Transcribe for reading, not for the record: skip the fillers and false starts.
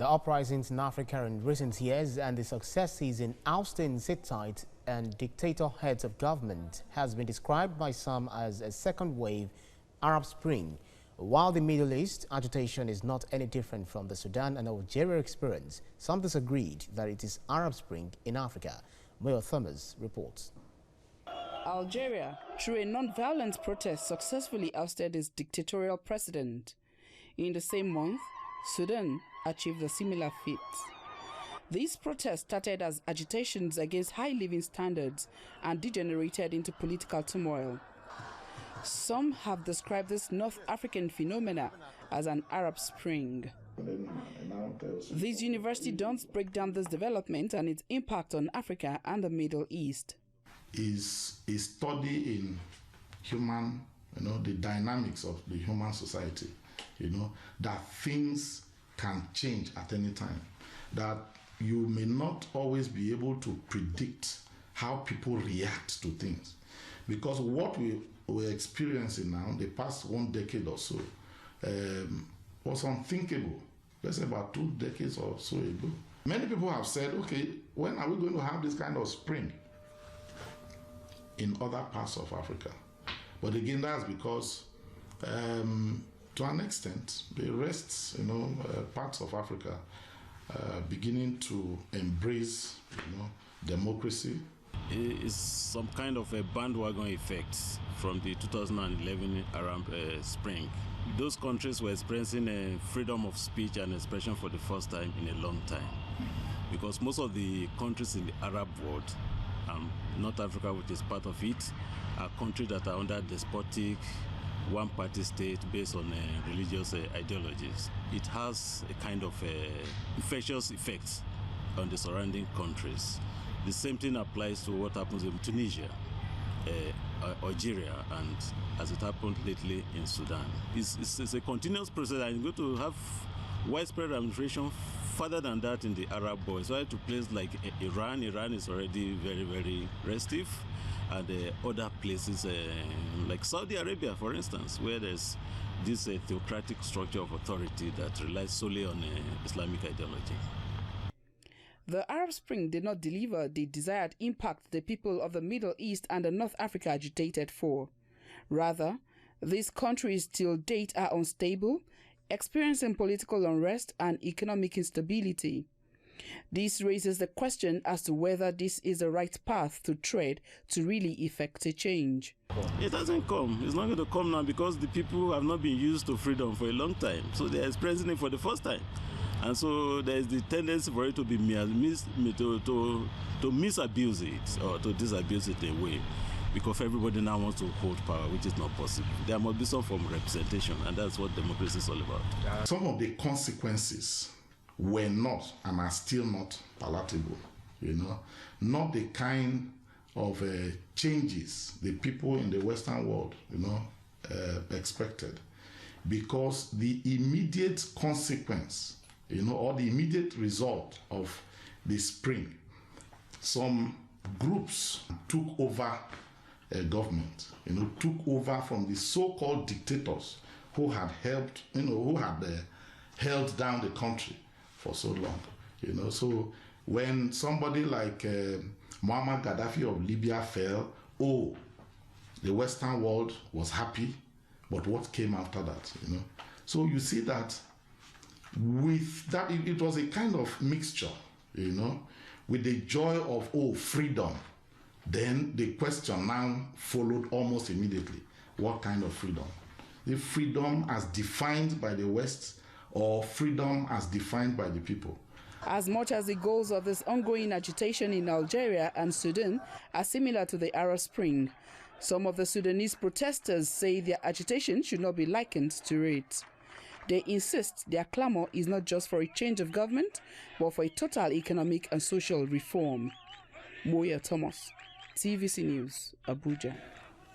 The uprisings in Africa in recent years and the successes in ousting Hittite and dictator heads of government has been described by some as a second wave Arab Spring. While the Middle East agitation is not any different from the Sudan and Algeria experience, some disagreed that it is Arab Spring in Africa. Mayor Thomas reports. Algeria, through a non-violent protest, successfully ousted its dictatorial president. In the same month, Sudan achieved a similar feat. These protests started as agitations against high living standards and degenerated into political turmoil. Some have described this North African phenomena as an Arab Spring. These university dons break down this development and its impact on Africa and the Middle East. Is a study in human, the dynamics of the human society, that things can change at any time, that you may not always be able to predict how people react to things. Because what we're experiencing now, the past 1 decade or so, was unthinkable. Let's say about 2 decades or so ago. Many people have said, okay, when are we going to have this kind of spring in other parts of Africa? But again, that's because to an extent, the rest, parts of Africa beginning to embrace, democracy. It's some kind of a bandwagon effect from the 2011 Arab Spring. Those countries were experiencing freedom of speech and expression for the first time in a long time, because most of the countries in the Arab world, North Africa, which is part of it, are countries that are under despotic, one-party state based on religious ideologies. It has a kind of infectious effect on the surrounding countries. The same thing applies to what happens in Tunisia, Algeria, and as it happened lately in Sudan. It's a continuous process, and you're going to have widespread ramification further than that in the Arab world. So to places like Iran is already very, very restive, and other places like Saudi Arabia, for instance, where there's this theocratic structure of authority that relies solely on Islamic ideology. The Arab Spring did not deliver the desired impact the people of the Middle East and the North Africa agitated for. Rather, these countries till date are unstable, experiencing political unrest and economic instability. This raises the question as to whether this is the right path to tread to really effect a change. It hasn't come. It's not going to come now because the people have not been used to freedom for a long time. So they're experiencing it for the first time. And so there's the tendency for it to be to misabuse it or to disabuse it in a way, because everybody now wants to hold power, which is not possible. There must be some form of representation, and that's what democracy is all about. Some of the consequences were not and are still not palatable, not the kind of changes the people in the Western world, expected, because the immediate consequence, or the immediate result of the spring, some groups took over government, took over from the so-called dictators who had helped, held down the country for so long, So when somebody like Muammar Gaddafi of Libya fell, the Western world was happy, but what came after that, So you see that with that, it was a kind of mixture, with the joy of, freedom. Then the question now followed almost immediately. What kind of freedom? The freedom as defined by the West, or freedom as defined by the people? As much as the goals of this ongoing agitation in Algeria and Sudan are similar to the Arab Spring, some of the Sudanese protesters say their agitation should not be likened to it. They insist their clamor is not just for a change of government, but for a total economic and social reform. Moya Thomas, TVC News, Abuja.